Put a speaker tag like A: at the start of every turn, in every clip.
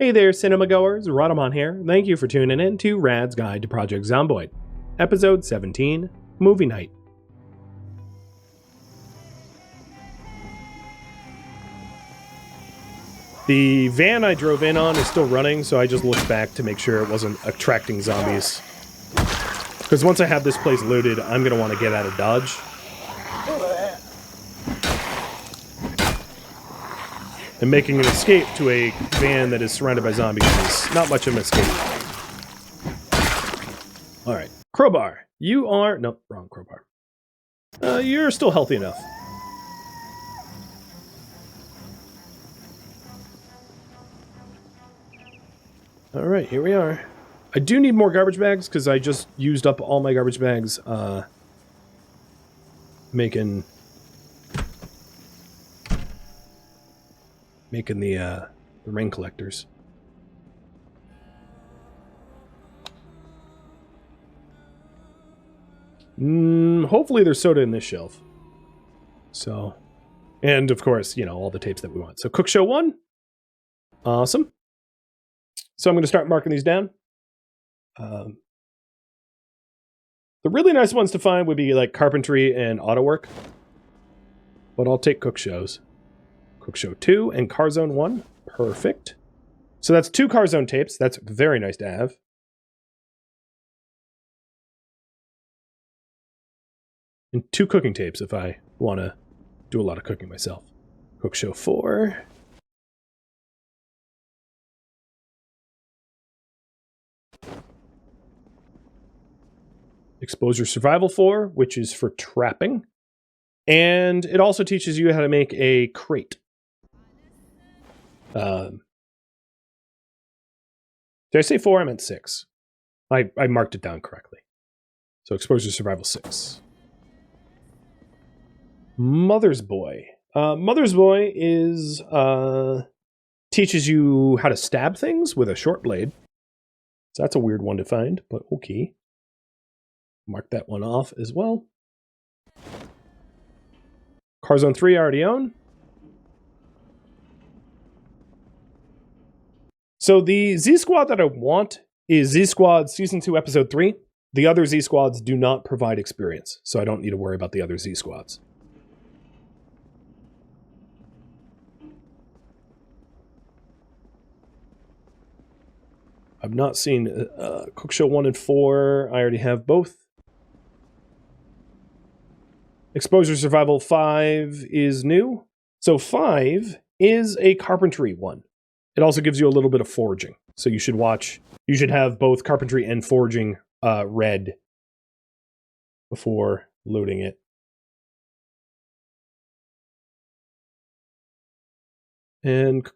A: Hey there, cinema goers, Rhadamant here. Thank you for tuning in to Rad's Guide to Project Zomboid, Episode 17, Movie Night. The van I drove in on is still running, so I just looked back to make sure it wasn't attracting zombies. Because once I have this place looted, I'm going to want to get out of Dodge. And making an escape to a van that is surrounded by zombies is not much of an escape. Alright. Crowbar. You are... Nope, wrong crowbar. You're still healthy enough. Alright, here we are. I do need more garbage bags, because I just used up all my garbage bags, making the rain collectors. Hopefully there's soda in this shelf. So, and of course, you know, all the tapes that we want. So Cook Show 1. Awesome. So I'm going to start marking these down. The really nice ones to find would be like carpentry and auto work. But I'll take Cook Shows. Cook Show 2 and Car Zone 1. Perfect. So that's 2 Car Zone tapes. That's very nice to have. And 2 cooking tapes if I want to do a lot of cooking myself. Cook Show 4. Exposure Survival 4, which is for trapping. And it also teaches you how to make a crate. Did I say 4? I meant 6. I marked it down correctly. So Exposure Survival 6. Mother's Boy. Mother's Boy is teaches you how to stab things with a short blade. So that's a weird one to find, but okay. Mark that one off as well. Car Zone 3 I already own. So the Z-Squad that I want is Z-Squad Season 2 Episode 3. The other Z-Squads do not provide experience, so I don't need to worry about the other Z-Squads. I've not seen Cook Show 1 and 4. I already have both. Exposure Survival 5 is new. So 5 is a carpentry one. It also gives you a little bit of foraging. So you should have both carpentry and foraging read before loading it. And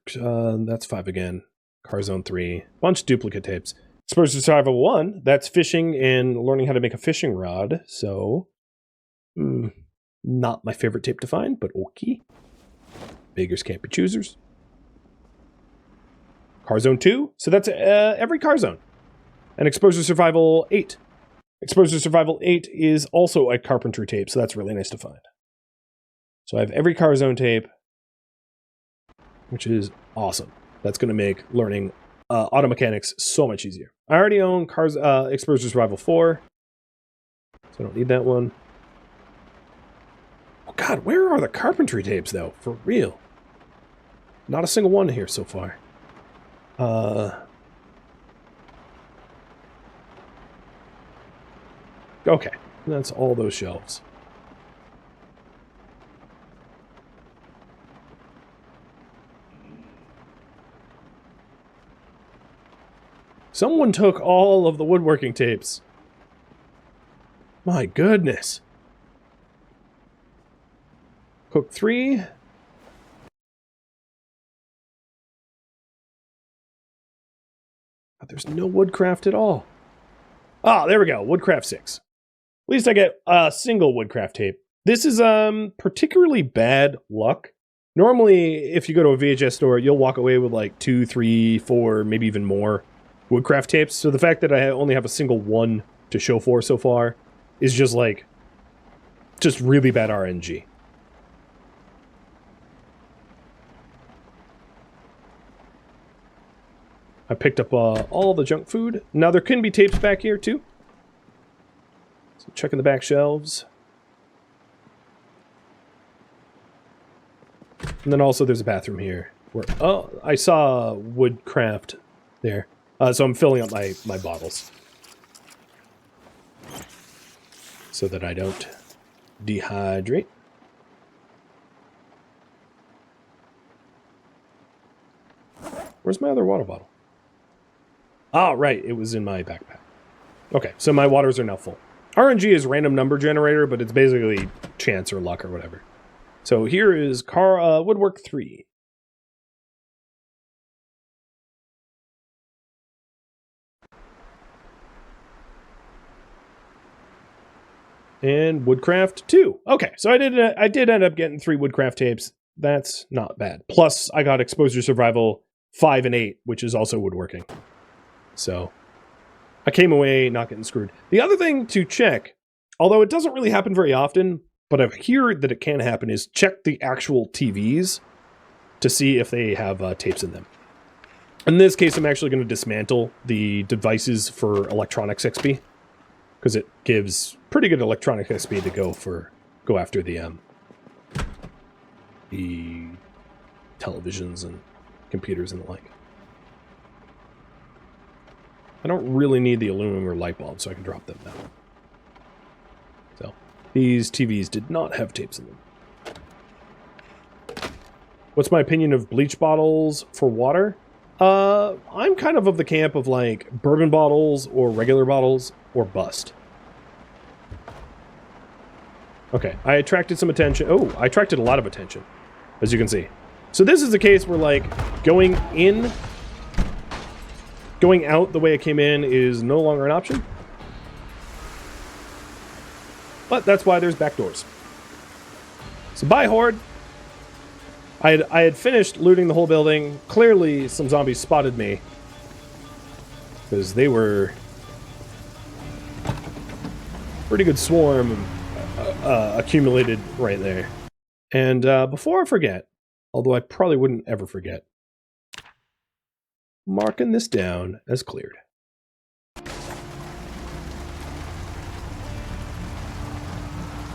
A: that's 5 again. Car Zone 3. Bunch of duplicate tapes. Exposure Survival 1, that's fishing and learning how to make a fishing rod. So, not my favorite tape to find, but okay. Beggars can't be choosers. Car Zone 2, so that's every Car Zone. And Exposure Survival 8. Exposure Survival 8 is also a carpentry tape, so that's really nice to find. So I have every Car Zone tape, which is awesome. That's going to make learning auto mechanics so much easier. I already own Exposure Survival 4, so I don't need that one. Oh god, where are the carpentry tapes though? For real. Not a single one here so far. Okay, that's all those shelves. Someone took all of the woodworking tapes. My goodness. Cook 3. But there's no woodcraft at all. Ah, there we go. Woodcraft 6. At least I get a single woodcraft tape. This is particularly bad luck. Normally, if you go to a VHS store, you'll walk away with like 2, 3, 4, maybe even more woodcraft tapes. So the fact that I only have a single one to show for so far is just like, just really bad RNG. I picked up all the junk food. Now, there can be tapes back here, too. So, checking the back shelves. And then also there's a bathroom here. Where, oh, I saw woodcraft there. So I'm filling up my bottles. So that I don't dehydrate. Where's my other water bottle? Oh, right. It was in my backpack. Okay, so my waters are now full. RNG is random number generator, but it's basically chance or luck or whatever. So here is woodwork 3. And woodcraft 2. Okay, so I did end up getting 3 woodcraft tapes. That's not bad. Plus, I got exposure survival 5 and 8, which is also woodworking. So I came away not getting screwed. The other thing to check, although it doesn't really happen very often, but I've heard that it can happen, is check the actual TVs to see if they have tapes in them. In this case, I'm actually going to dismantle the devices for electronics XP, because it gives pretty good electronic XP to go after the televisions and computers and the like. I don't really need the aluminum or light bulb, so I can drop them now. So, these TVs did not have tapes in them. What's my opinion of bleach bottles for water? I'm kind of the camp of like bourbon bottles or regular bottles or bust. Okay, I attracted some attention. Oh, I attracted a lot of attention, as you can see. So this is the case where like going out the way I came in is no longer an option. But that's why there's back doors. So bye, Horde. I had finished looting the whole building. Clearly, some zombies spotted me. Because they were pretty good swarm accumulated right there. And before I forget, although I probably wouldn't ever forget, marking this down as cleared.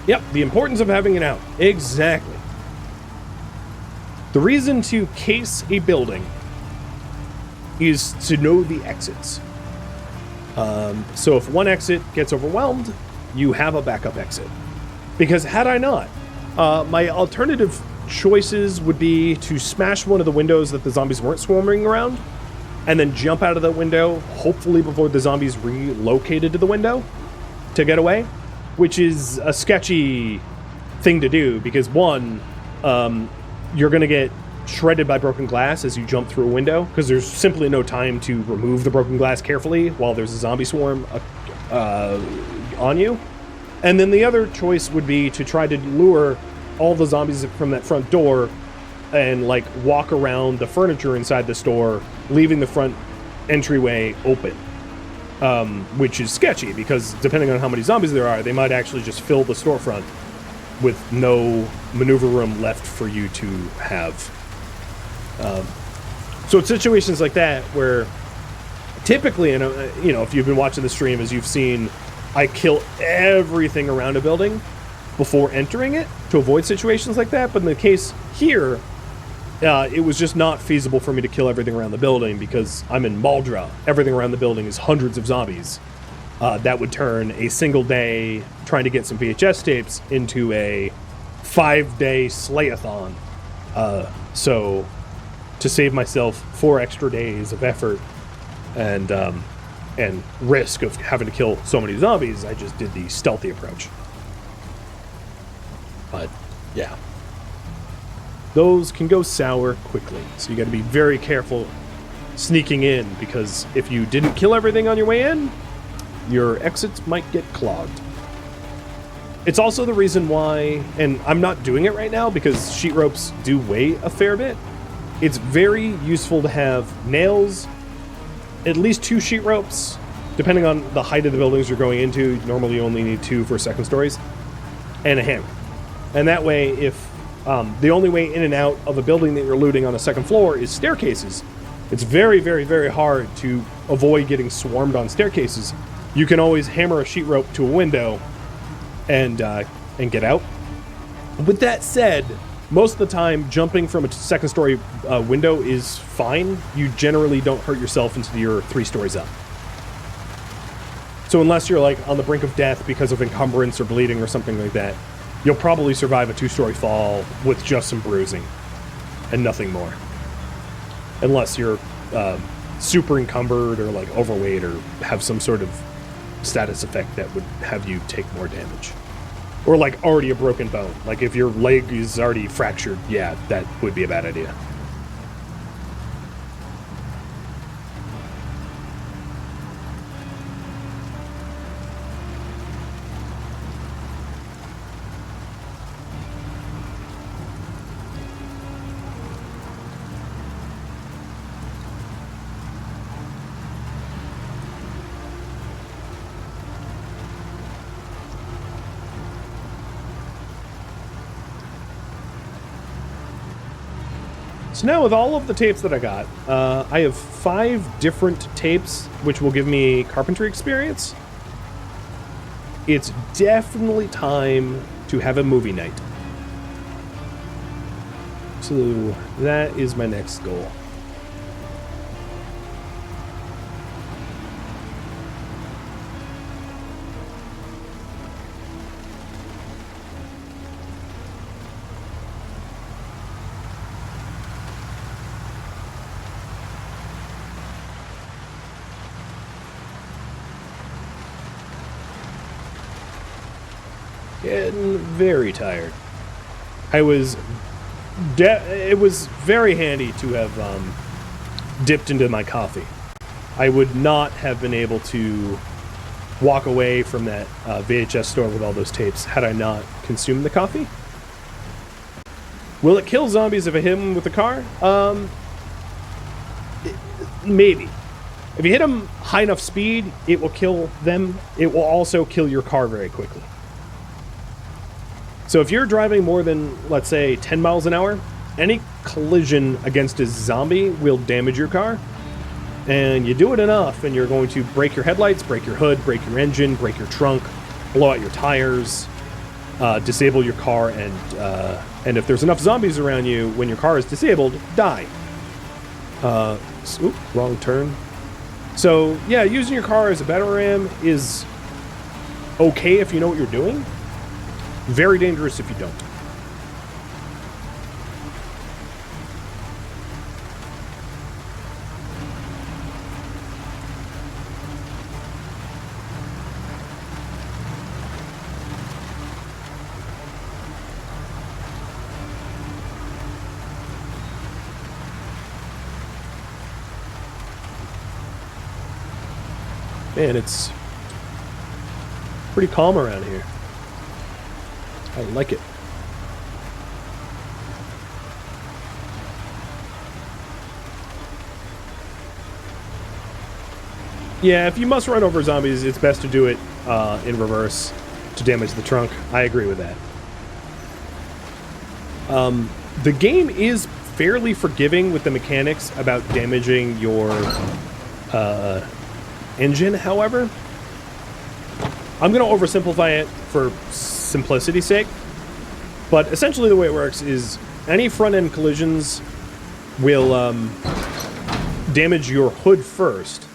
A: Yep, the importance of having it out. Exactly. The reason to case a building is to know the exits. So if one exit gets overwhelmed, you have a backup exit. Because had I not, my alternative choices would be to smash one of the windows that the zombies weren't swarming around, and then jump out of that window, hopefully before the zombies relocated to the window to get away, which is a sketchy thing to do because one, you're going to get shredded by broken glass as you jump through a window because there's simply no time to remove the broken glass carefully while there's a zombie swarm on you. And then the other choice would be to try to lure all the zombies from that front door and like walk around the furniture inside the store, leaving the front entryway open, which is sketchy because depending on how many zombies there are, they might actually just fill the storefront with no maneuver room left for you to have. So it's situations like that where typically, if you've been watching the stream, as you've seen, I kill everything around a building before entering it to avoid situations like that. But in the case here, it was just not feasible for me to kill everything around the building because I'm in Maldra. Everything around the building is hundreds of zombies. That would turn a single day trying to get some VHS tapes into a 5-day slayathon. So to save myself 4 extra days of effort and risk of having to kill so many zombies, I just did the stealthy approach. But yeah, those can go sour quickly, so you got to be very careful sneaking in, because if you didn't kill everything on your way in, your exits might get clogged. It's also the reason why, and I'm not doing it right now because sheet ropes do weigh a fair bit, it's very useful to have nails, at least 2 sheet ropes, depending on the height of the buildings you're going into. Normally you only need 2 for second stories, and a hammer. And that way, if the only way in and out of a building that you're looting on a second floor is staircases, It's very, very, very hard to avoid getting swarmed on staircases. You can always hammer a sheetrope to a window and get out. With that said, most of the time, jumping from a second-story window is fine. You generally don't hurt yourself until you're 3 stories up. So unless you're like on the brink of death because of encumbrance or bleeding or something like that, you'll probably survive a 2-story fall with just some bruising and nothing more. Unless you're super encumbered or like overweight or have some sort of status effect that would have you take more damage. Or like already a broken bone. Like if your leg is already fractured, yeah, that would be a bad idea. So now with all of the tapes that I got, I have 5 different tapes which will give me carpentry experience. It's definitely time to have a movie night. So that is my next goal. Getting very tired. It was very handy to have dipped into my coffee. I would not have been able to walk away from that VHS store with all those tapes had I not consumed the coffee. Will it kill zombies if I hit them with a car? Maybe. If you hit them high enough speed, it will kill them. It will also kill your car very quickly. So if you're driving more than, let's say, 10 miles an hour, any collision against a zombie will damage your car. And you do it enough, and you're going to break your headlights, break your hood, break your engine, break your trunk, blow out your tires, disable your car, and if there's enough zombies around you when your car is disabled, die. Wrong turn. So, yeah, using your car as a battle ram is okay if you know what you're doing. Very dangerous if you don't. Man, it's pretty calm around here. I like it. Yeah, if you must run over zombies, it's best to do it in reverse to damage the trunk. I agree with that. The game is fairly forgiving with the mechanics about damaging your engine, however. I'm going to oversimplify it for simplicity's sake, but essentially the way it works is any front-end collisions will damage your hood first,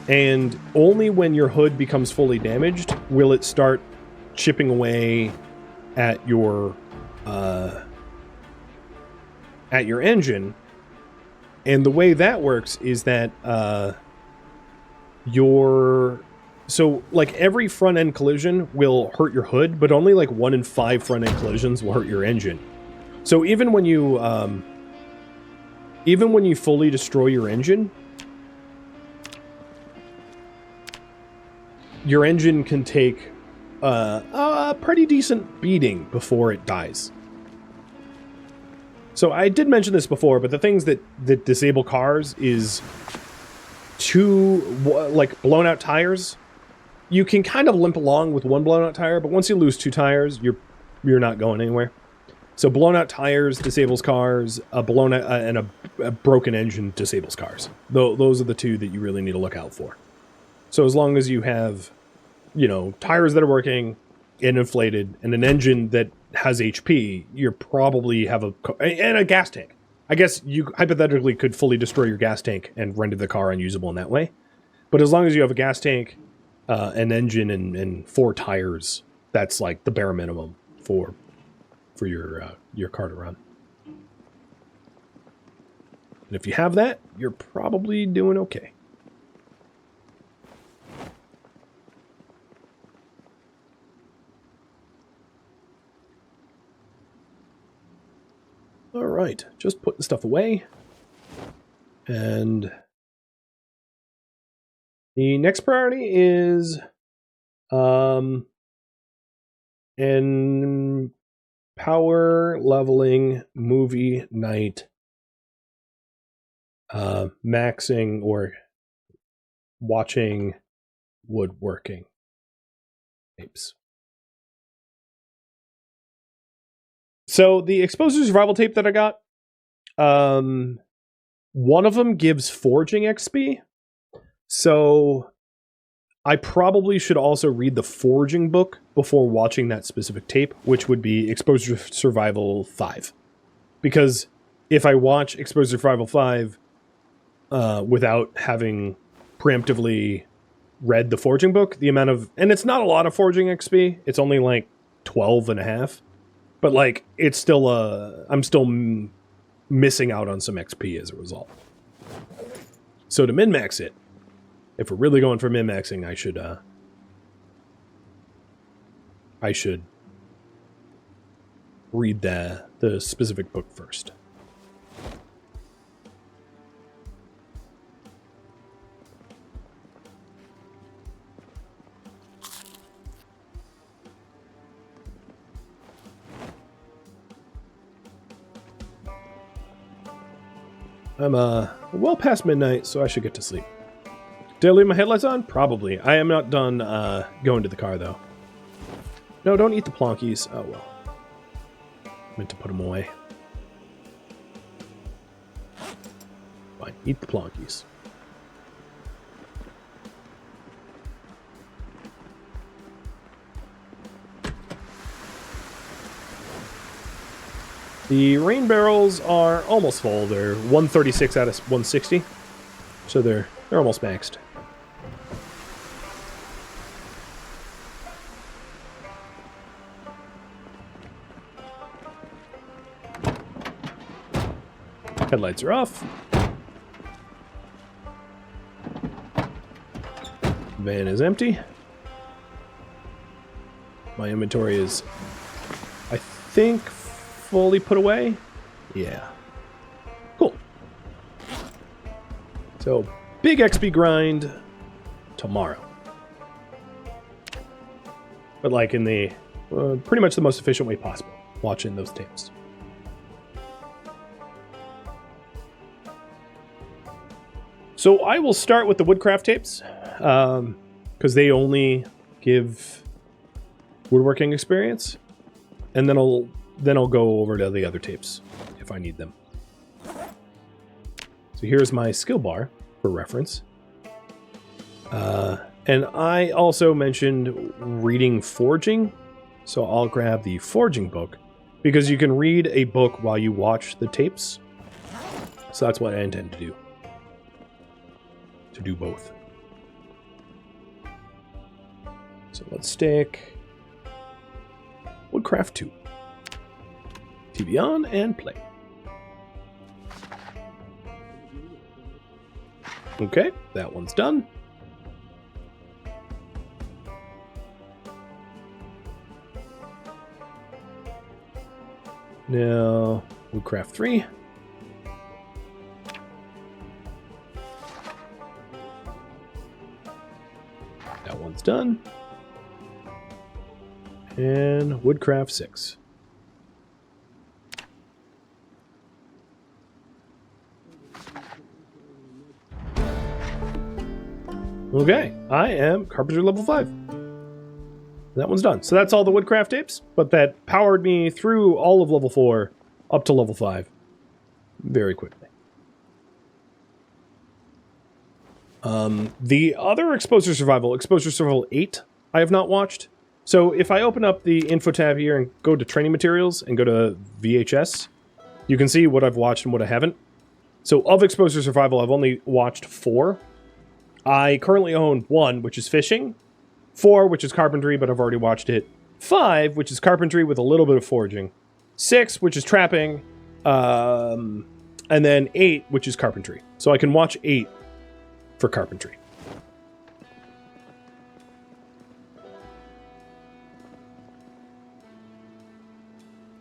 A: and only when your hood becomes fully damaged will it start chipping away at your engine. And the way that works is that so, like, every front-end collision will hurt your hood, but only, like, 1 in 5 front-end collisions will hurt your engine. So even when you fully destroy your engine can take a pretty decent beating before it dies. So I did mention this before, but the things that disable cars is 2, like, blown-out tires. You can kind of limp along with 1 blown-out tire, but once you lose 2 tires, you're not going anywhere. So blown out tires disables cars, a blown out, and a broken engine disables cars. Those are the two that you really need to look out for. So as long as you have, you know, tires that are working and inflated and an engine that has HP, you probably have and a gas tank. I guess you hypothetically could fully destroy your gas tank and render the car unusable in that way. But as long as you have a gas tank, an engine, and 4 tires, that's like the bare minimum for your car to run. And if you have that, you're probably doing okay. All right, just putting stuff away. And the next priority is in power leveling movie night, maxing or watching woodworking tapes. So the exposure survival tape that I got, one of them gives forging XP. So I probably should also read the forging book before watching that specific tape, which would be Exposure Survival 5. Because if I watch Exposure Survival 5 without having preemptively read the forging book, the amount of... And it's not a lot of forging XP. It's only like 12 and a half. But like, it's still I'm still missing out on some XP as a result. So to min-max it, if we're really going for min-maxing, I should read the specific book first. I'm well past midnight, so I should get to sleep. Did I leave my headlights on? Probably. I am not done going to the car, though. No, don't eat the plonkies. Oh, well. Meant to put them away. Fine, eat the plonkies. The rain barrels are almost full. They're 136 out of 160. So they're almost maxed. Headlights are off. Van is empty. My inventory is, I think, fully put away. Yeah. Cool. So, big XP grind tomorrow. But like in the pretty much the most efficient way possible, watching those tapes. So I will start with the woodcraft tapes, because they only give woodworking experience, and then I'll go over to the other tapes if I need them. So here's my skill bar for reference. And I also mentioned reading forging, so I'll grab the forging book, because you can read a book while you watch the tapes. So that's what I intend to do. To do both. So let's stick Woodcraft 2. TV on and play. Okay, that one's done. Now, Woodcraft 3. That one's done. And Woodcraft 6. Okay, I am Carpenter level 5. That one's done. So that's all the woodcraft tapes, but that powered me through all of level 4 up to level 5 very quickly. The other Exposure Survival 8, I have not watched. So if I open up the info tab here and go to training materials and go to VHS, you can see what I've watched and what I haven't. So of Exposure Survival, I've only watched 4. I currently own 1, which is fishing. 4, which is carpentry, but I've already watched it. 5, which is carpentry with a little bit of foraging. 6, which is trapping. And then 8, which is carpentry. So I can watch 8 for carpentry.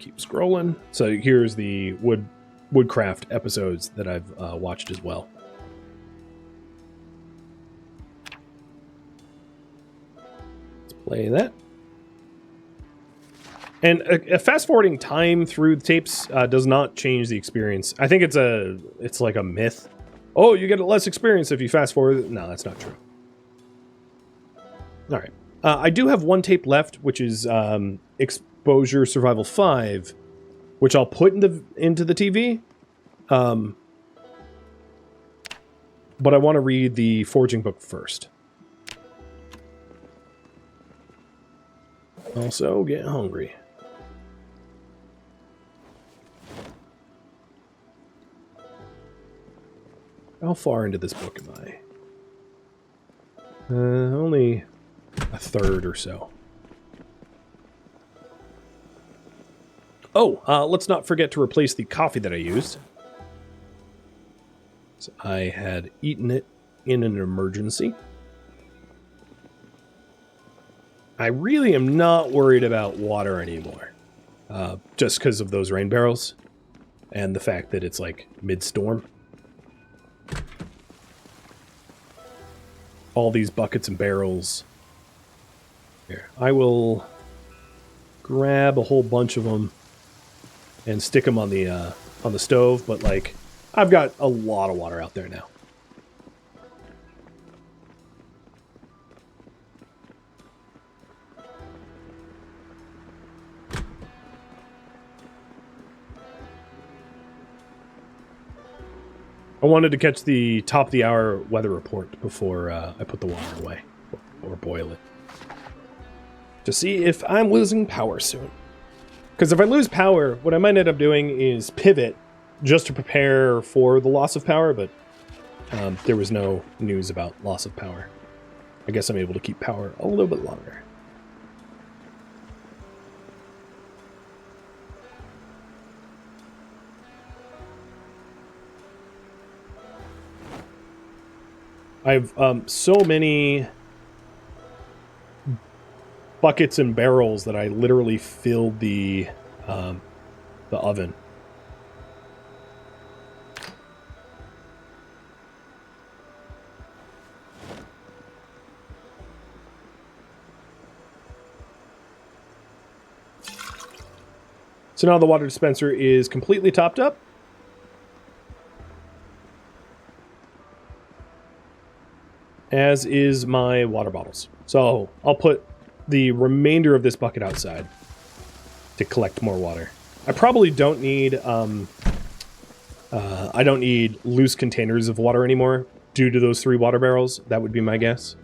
A: Keep scrolling. So here's the woodcraft episodes that I've watched as well. Play that. And fast-forwarding time through the tapes does not change the experience. I think it's like a myth. Oh, you get less experience if you fast-forward. No, that's not true. All right. I do have 1 tape left, which is Exposure Survival 5, which I'll put into the TV. But I want to read the foraging book first. Also, get hungry. How far into this book am I? Only a third or so. Oh, let's not forget to replace the coffee that I used. So I had eaten it in an emergency. I really am not worried about water anymore. Just because of those rain barrels. And the fact that it's like mid-storm. All these buckets and barrels. Here, I will grab a whole bunch of them and stick them on the stove. But like, I've got a lot of water out there now. I wanted to catch the top of the hour weather report before I put the water away or boil it. To see if I'm losing power soon. Because if I lose power, what I might end up doing is pivot just to prepare for the loss of power, but there was no news about loss of power. I guess I'm able to keep power a little bit longer. I have so many buckets and barrels that I literally filled the oven. So now the water dispenser is completely topped up. As is my water bottles. So I'll put the remainder of this bucket outside to collect more water. I probably don't need I don't need loose containers of water anymore due to those 3 water barrels. That would be my guess.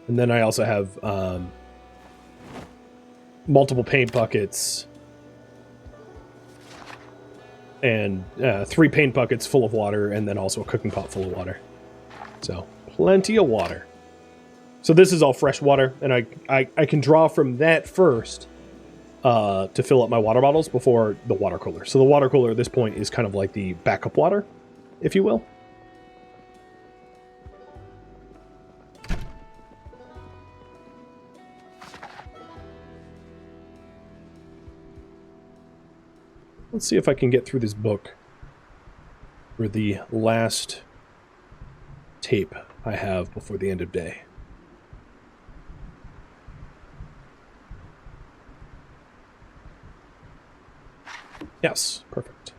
A: And then I also have multiple paint buckets and 3 paint buckets full of water, and then also a cooking pot full of water. So, plenty of water. So this is all fresh water, and I can draw from that first to fill up my water bottles before the water cooler. So the water cooler at this point is kind of like the backup water, if you will. Let's see if I can get through this book for the last tape I have before the end of day. Yes, perfect.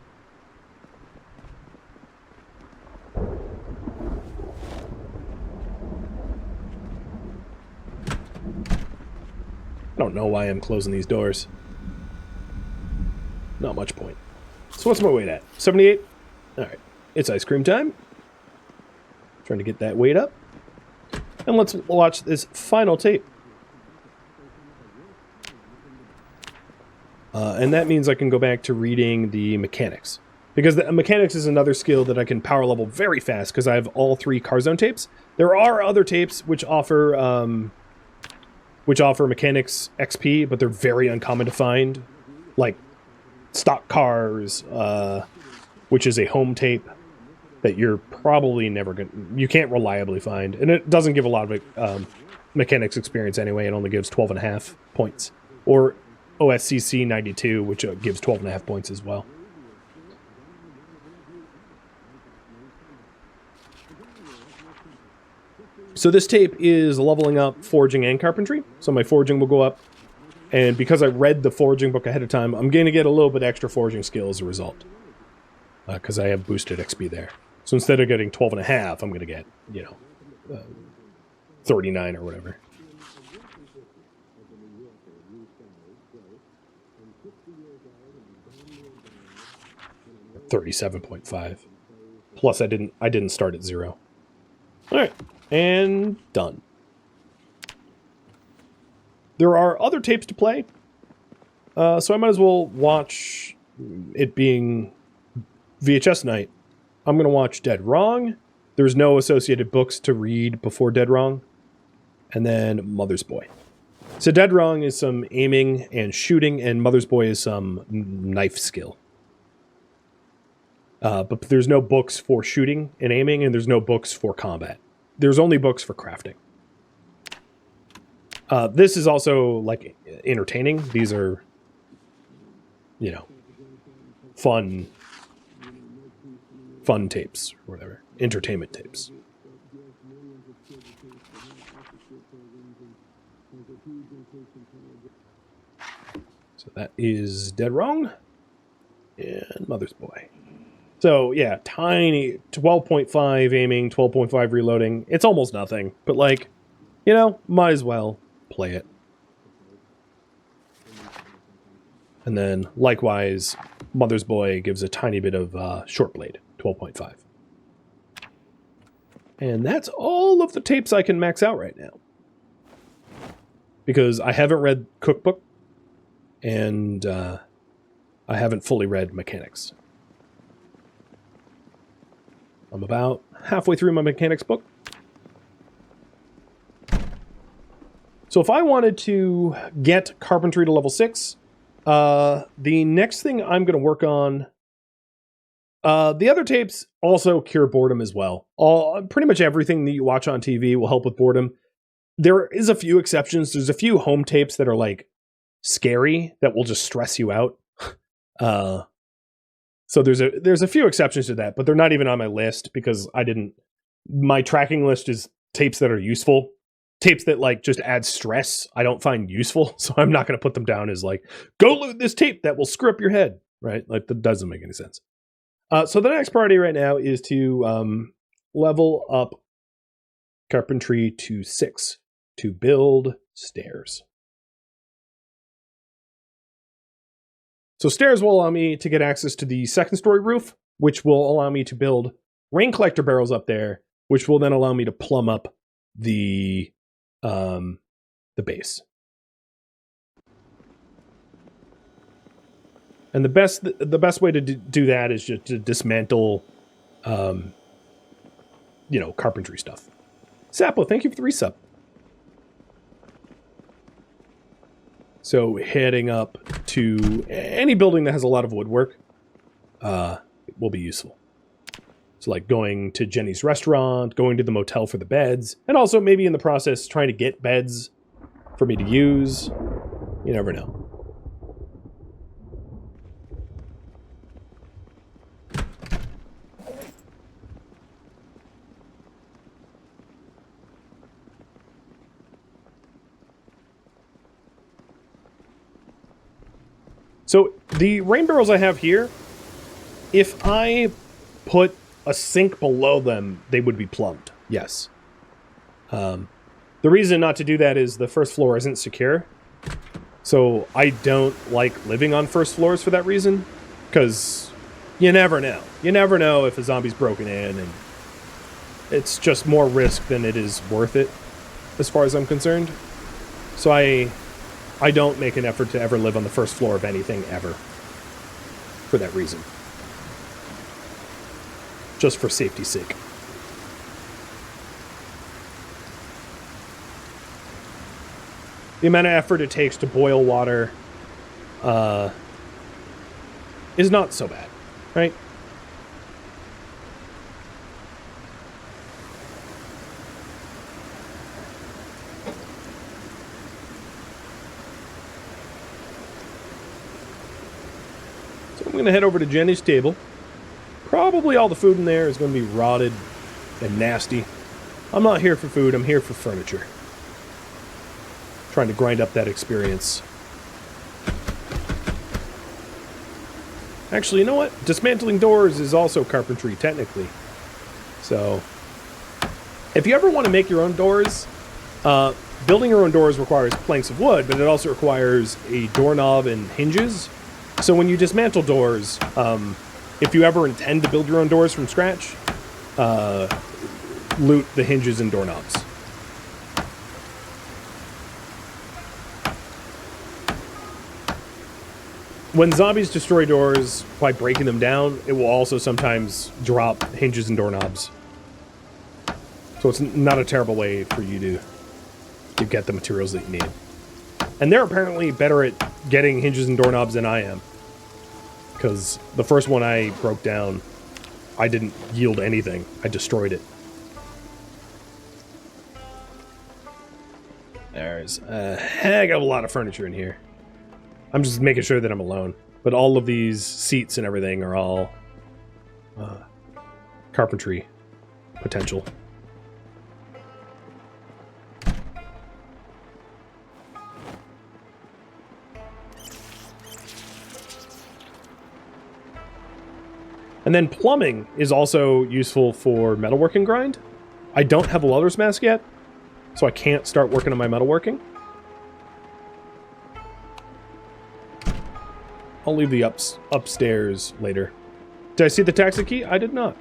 A: don't know why I'm closing these doors. Not much point. So what's my weight at? 78? Alright. It's ice cream time. Trying to get that weight up. And let's watch this final tape. And that means I can go back to reading the mechanics. Because the mechanics is another skill that I can power level very fast because I have all 3 car zone tapes. There are other tapes which offer mechanics XP, but they're very uncommon to find. Like stock cars, which is a home tape that you're probably never you can't reliably find. And it doesn't give a lot of mechanics experience anyway. It only gives 12.5 points. Or OSCC 92, which gives 12.5 points as well. So this tape is leveling up forging and carpentry. So my forging will go up. And because I read the forging book ahead of time, I'm going to get a little bit extra forging skill as a result. Because I have boosted XP there. So instead of getting 12.5, I'm going to get, 39 or whatever. 37.5. Plus I didn't start at 0. Alright. And done. There are other tapes to play. So I might as well watch it being VHS night. I'm going to watch Dead Wrong. There's no associated books to read before Dead Wrong. And then Mother's Boy. So Dead Wrong is some aiming and shooting, and Mother's Boy is some knife skill. But there's no books for shooting and aiming, and there's no books for combat. There's only books for crafting. This is also, like, entertaining. These are, fun tapes, or whatever. Entertainment tapes. So that is Dead Wrong and Mother's Boy. So, yeah, tiny 12.5 aiming, 12.5 reloading. It's almost nothing, but, like, might as well play it. And then, likewise, Mother's Boy gives a tiny bit of short blade, 12.5. And that's all of the tapes I can max out right now. Because I haven't read Cookbook, and I haven't fully read Mechanics. I'm about halfway through my mechanics book. So if I wanted to get carpentry to level 6, the next thing I'm going to work on... the other tapes also cure boredom as well. Pretty much everything that you watch on TV will help with boredom. There is a few exceptions. There's a few home tapes that are, like, scary, that will just stress you out. So there's a few exceptions to that, but they're not even on my list because my tracking list is tapes that are useful. Tapes that, like, just add stress I don't find useful, so I'm not going to put them down as, like, go loot this tape that will screw up your head, right? Like, that doesn't make any sense. So the next priority right now is to level up carpentry to 6 to build stairs. So stairs will allow me to get access to the second story roof, which will allow me to build rain collector barrels up there, which will then allow me to plumb up the base. And the best way to do that is just to dismantle, carpentry stuff. Saplo, thank you for the resub. So heading up to any building that has a lot of woodwork will be useful. So like going to Jenny's restaurant, going to the motel for the beds, and also maybe in the process trying to get beds for me to use. You never know. So the rain barrels I have here, if I put a sink below them, they would be plumbed. Yes. The reason not to do that is the first floor isn't secure. So I don't like living on first floors for that reason, because you never know. You never know if a zombie's broken in, and it's just more risk than it is worth it, as far as I'm concerned. So I don't make an effort to ever live on the first floor of anything ever, for that reason. Just for safety's sake. The amount of effort it takes to boil water is not so bad, right? So I'm going to head over to Jenny's table. Probably all the food in there is going to be rotted and nasty. I'm not here for food, I'm here for furniture. Trying to grind up that experience. Actually, you know what? Dismantling doors is also carpentry, technically. So, if you ever want to make your own doors, building your own doors requires planks of wood, but it also requires a doorknob and hinges. So when you dismantle doors, if you ever intend to build your own doors from scratch, loot the hinges and doorknobs. When zombies destroy doors by breaking them down, it will also sometimes drop hinges and doorknobs. So it's not a terrible way for you to get the materials that you need. And they're apparently better at getting hinges and doorknobs than I am. Because the first one I broke down, I didn't yield anything. I destroyed it. There's a heck of a lot of furniture in here. I'm just making sure that I'm alone. But all of these seats and everything are all carpentry potential. And then plumbing is also useful for metalworking grind. I don't have a welder's mask yet, so I can't start working on my metalworking. I'll leave the upstairs later. Did I see the taxi key? I did not.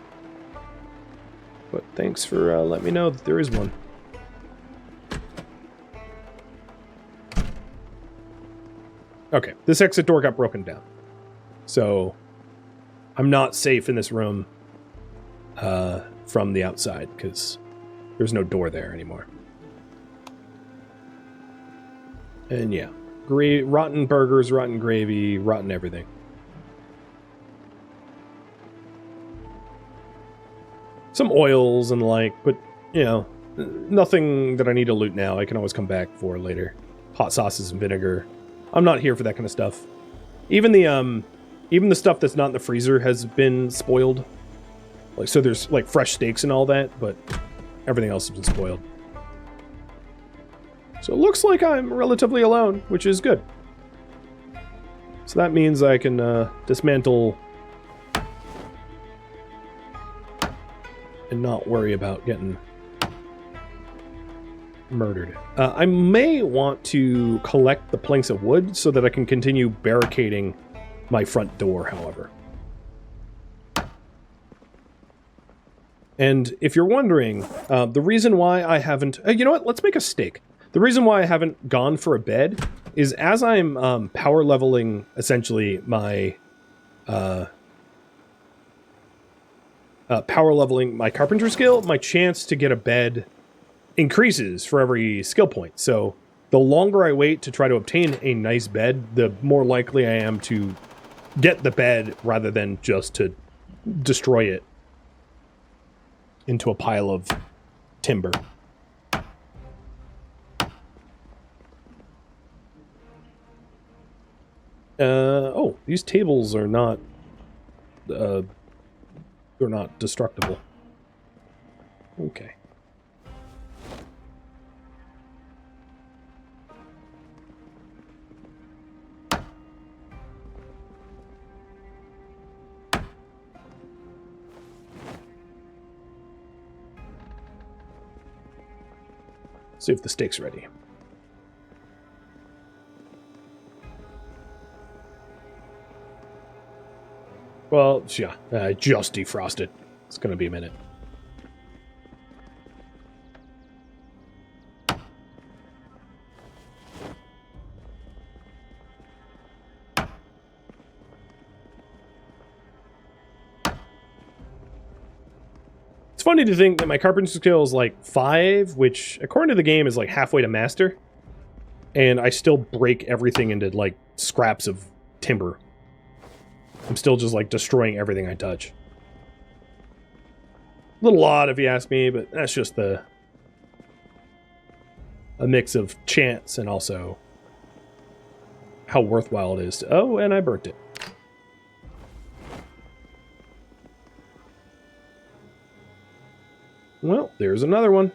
A: But thanks for letting me know that there is one. Okay, this exit door got broken down. So I'm not safe in this room from the outside because there's no door there anymore. And yeah. Rotten burgers, rotten gravy, rotten everything. Some oils and the like, but, you know, nothing that I need to loot now. I can always come back for later. Hot sauces and vinegar. I'm not here for that kind of stuff. Even the stuff that's not in the freezer has been spoiled. Like, so there's, like, fresh steaks and all that, but everything else has been spoiled. So it looks like I'm relatively alone, which is good. So that means I can dismantle and not worry about getting murdered. I may want to collect the planks of wood so that I can continue barricading my front door, however. And if you're wondering, the reason why I haven't... you know what? Let's make a steak. The reason why I haven't gone for a bed is as I'm power leveling, essentially, my... power leveling my carpenter skill, my chance to get a bed increases for every skill point. So the longer I wait to try to obtain a nice bed, the more likely I am to get the bed rather than just to destroy it into a pile of timber. Oh, these tables are not, they're not destructible. Okay. See if the steak's ready. Well, yeah, I just defrosted. It's going to be a minute. It's funny to think that my carpentry skill is like 5, which according to the game is like halfway to master. And I still break everything into like scraps of timber. I'm still just like destroying everything I touch. A little odd if you ask me, but that's just a mix of chance and also how worthwhile it is to... Oh, and I burnt it. Well, there's another one.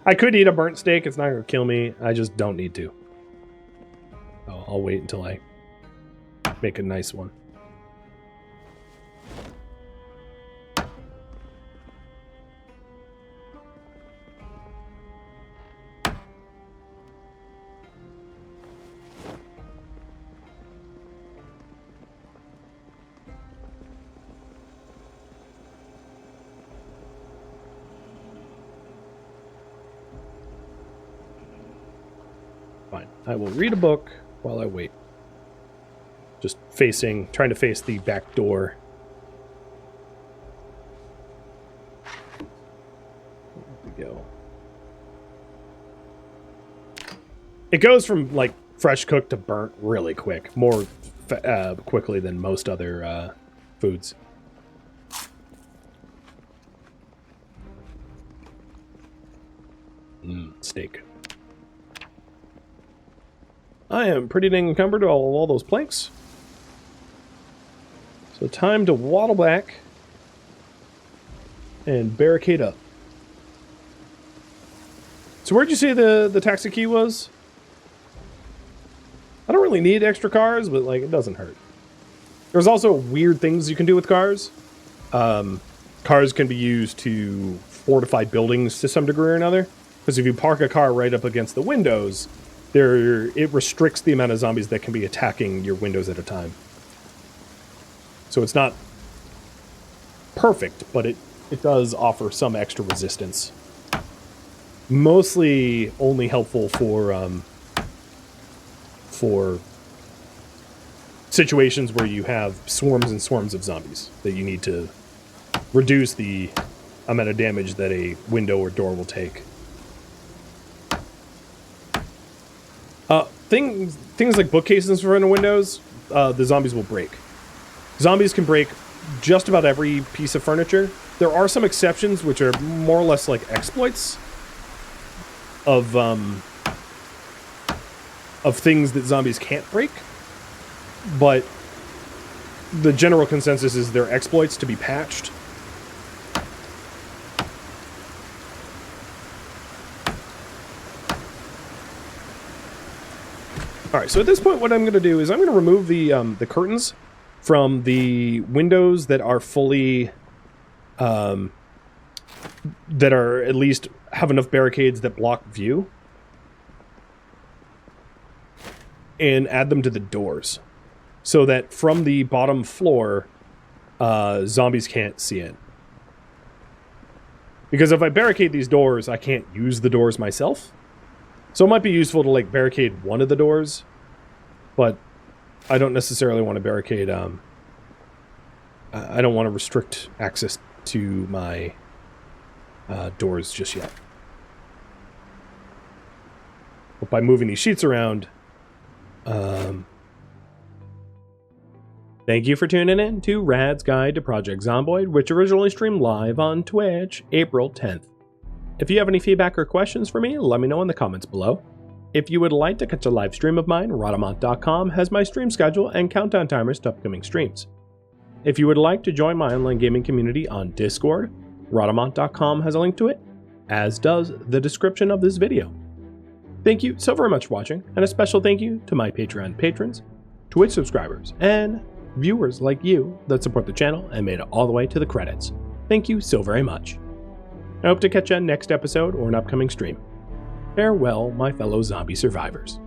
A: I could eat a burnt steak. It's not going to kill me. I just don't need to. I'll wait until I make a nice one. Fine. I will read a book while I wait. Just trying to face the back door. There we go. It goes from, like, fresh cooked to burnt really quick. More quickly than most other foods. Steak. I am pretty dang encumbered with all those planks. So time to waddle back and barricade up. So where'd you say the taxi key was? I don't really need extra cars, but like it doesn't hurt. There's also weird things you can do with cars. Cars can be used to fortify buildings to some degree or another. Because if you park a car right up against the windows, it restricts the amount of zombies that can be attacking your windows at a time. So it's not perfect, but it does offer some extra resistance. Mostly only helpful for situations where you have swarms and swarms of zombies that you need to reduce the amount of damage that a window or door will take. Things like bookcases in front of windows, the zombies will break. Zombies can break just about every piece of furniture. There are some exceptions which are more or less like exploits of things that zombies can't break. But the general consensus is they're exploits to be patched. Alright, so at this point what I'm going to do is I'm going to remove the curtains from the windows that are fully... that are at least have enough barricades that block view. And add them to the doors. So that from the bottom floor, zombies can't see in. Because if I barricade these doors, I can't use the doors myself. So it might be useful to like barricade one of the doors, but I don't necessarily want to barricade, I don't want to restrict access to my doors just yet. But by moving these sheets around, thank you for tuning in to Rad's Guide to Project Zomboid, which originally streamed live on Twitch, April 10th. If you have any feedback or questions for me, let me know in the comments below. If you would like to catch a live stream of mine, Rhadamant.com has my stream schedule and countdown timers to upcoming streams. If you would like to join my online gaming community on Discord, Rhadamant.com has a link to it, as does the description of this video. Thank you so very much for watching, and a special thank you to my Patreon patrons, Twitch subscribers, and viewers like you that support the channel and made it all the way to the credits. Thank you so very much. I hope to catch you on next episode or an upcoming stream. Farewell, my fellow zombie survivors.